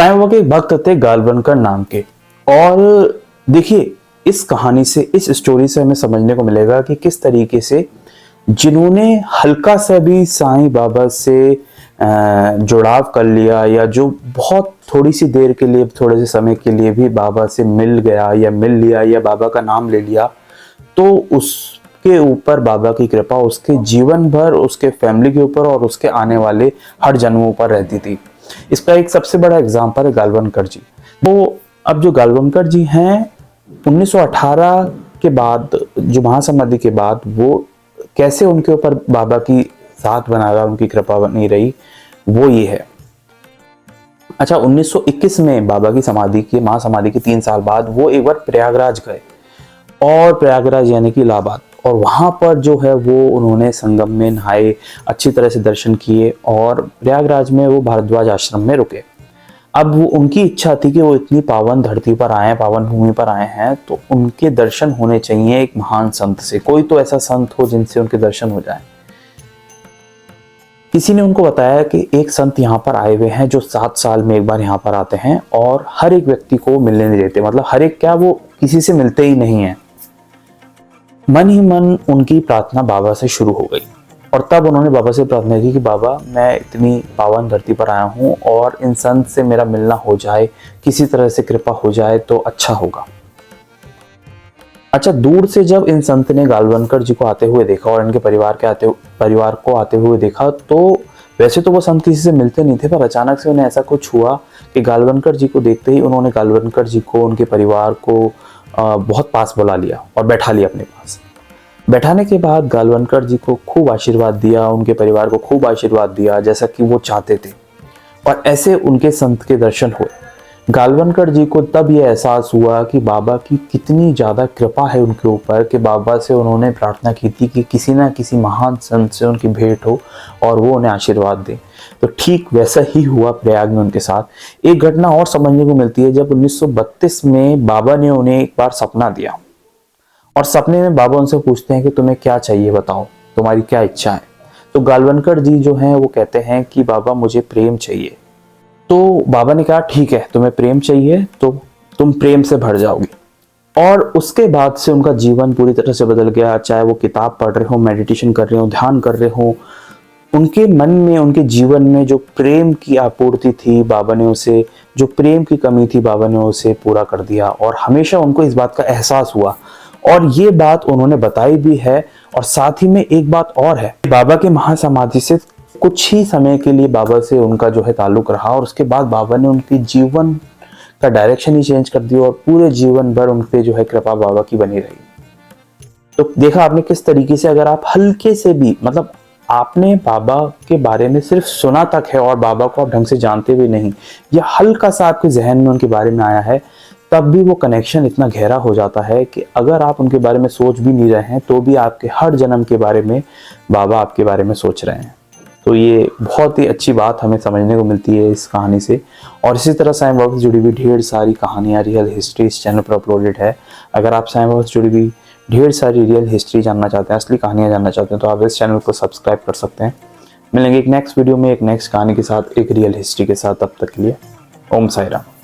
साईं बाबा के एक भक्त थे गालवनकर नाम के। और देखिए इस कहानी से, इस स्टोरी से हमें समझने को मिलेगा कि किस तरीके से जिन्होंने हल्का सा भी साईं बाबा से जुड़ाव कर लिया, या जो बहुत थोड़ी सी देर के लिए, थोड़े से समय के लिए भी बाबा से मिल गया या मिल लिया या बाबा का नाम ले लिया, तो उसके ऊपर बाबा की कृपा उसके जीवन भर, उसके फैमिली के ऊपर और उसके आने वाले हर जन्मों पर रहती थी। इसका एक सबसे बड़ा एग्जाम्पल है गालवनकर जी। तो अब जो गालवनकर जी हैं 1918 के बाद, जो महासमाधि के बाद, वो कैसे उनके ऊपर बाबा की साथ बना रहा, उनकी कृपा बनी रही, वो ये है। अच्छा, 1921 में बाबा की समाधि की, महासमाधि के 3 साल बाद वो एक बार प्रयागराज गए, और प्रयागराज यानी कि इलाहाबाद, और वहां पर जो है वो उन्होंने संगम में नहाए, अच्छी तरह से दर्शन किए, और प्रयागराज में वो भारद्वाज आश्रम में रुके। अब वो उनकी इच्छा थी कि वो इतनी पावन धरती पर आए, पावन भूमि पर आए हैं, तो उनके दर्शन होने चाहिए एक महान संत से, कोई तो ऐसा संत हो जिनसे उनके दर्शन हो जाए। किसी ने उनको बताया कि एक संत यहाँ पर आए हुए हैं जो 7 साल में एक बार यहाँ पर आते हैं और हर एक व्यक्ति को मिलने नहीं देते, मतलब हर एक क्या, वो किसी से मिलते ही नहीं है। मन ही मन उनकी प्रार्थना बाबा से शुरू हो गई, और तब उन्होंने बाबा से प्रार्थना की कि बाबा, मैं इतनी पावन धरती पर आया हूँ और इन संत से मेरा मिलना हो जाए, किसी तरह से कृपा हो जाए तो अच्छा होगा। अच्छा, दूर से जब इन संत ने गालवनकर जी को आते हुए देखा और इनके परिवार को आते हुए देखा, तो वैसे तो वो संत किसी से मिलते नहीं थे, पर अचानक से उन्हें ऐसा कुछ हुआ कि गालवनकर जी को देखते ही उन्होंने गालवनकर जी को, उनके परिवार को बहुत पास बुला लिया और बैठा लिया अपने पास। बैठाने के बाद गालवनकर जी को खूब आशीर्वाद दिया, उनके परिवार को खूब आशीर्वाद दिया, जैसा कि वो चाहते थे, और ऐसे उनके संत के दर्शन हुए। गालवनकर जी को तब यह एहसास हुआ कि बाबा की कितनी ज़्यादा कृपा है उनके ऊपर, कि बाबा से उन्होंने प्रार्थना की थी कि किसी ना किसी महान संत से उनकी भेंट हो और वो उन्हें आशीर्वाद दे। तो ठीक वैसा ही हुआ प्रयाग में उनके साथ। एक घटना और समझने को मिलती है, जब 1932 में बाबा ने उन्हें एक बार सपना दिया, और सपने में बाबा उनसे पूछते हैं कि तुम्हें क्या चाहिए, बताओ तुम्हारी क्या इच्छा है। तो गालवनकर जी जो हैं वो कहते हैं कि बाबा, मुझे प्रेम चाहिए। तो बाबा ने कहा, ठीक है, तुम्हें प्रेम चाहिए तो तुम प्रेम से भर जाओगे। और उसके बाद से उनका जीवन पूरी तरह से बदल गया। चाहे वो किताब पढ़ रहे हो, मेडिटेशन कर रहे हो, ध्यान कर रहे हो, उनके मन में, उनके जीवन में जो प्रेम की आपूर्ति थी, बाबा ने उसे, जो प्रेम की कमी थी, बाबा ने उसे पूरा कर दिया। और हमेशा उनको इस बात का एहसास हुआ, और ये बात उन्होंने बताई भी है। और साथ ही में एक बात और है, बाबा के महासमाधि से कुछ ही समय के लिए बाबा से उनका जो है ताल्लुक रहा, और उसके बाद बाबा ने उनके जीवन का डायरेक्शन ही चेंज कर दिया, और पूरे जीवन भर उन पे जो है कृपा बाबा की बनी रही। तो देखा आपने किस तरीके से, अगर आप हल्के से भी, मतलब आपने बाबा के बारे में सिर्फ सुना तक है और बाबा को आप ढंग से जानते भी नहीं, या हल्का सा आपके जहन में उनके बारे में आया है, तब भी वो कनेक्शन इतना गहरा हो जाता है कि अगर आप उनके बारे में सोच भी नहीं रहे हैं, तो भी आपके हर जन्म के बारे में बाबा आपके बारे में सोच रहे हैं। तो ये बहुत ही अच्छी बात हमें समझने को मिलती है इस कहानी से। और इसी तरह साईं बाबा से जुड़ी हुई ढेर सारी कहानियाँ, रियल हिस्ट्री इस चैनल पर अपलोडेड है। अगर आप साईं बाबा से जुड़ी हुई ढेर सारी रियल हिस्ट्री जानना चाहते हैं, असली कहानियाँ जानना चाहते हैं, तो आप इस चैनल को सब्सक्राइब कर सकते हैं। मिलेंगे एक नेक्स्ट वीडियो में एक नेक्स्ट कहानी के साथ, एक रियल हिस्ट्री के साथ। तब तक के लिए ओम साई राम।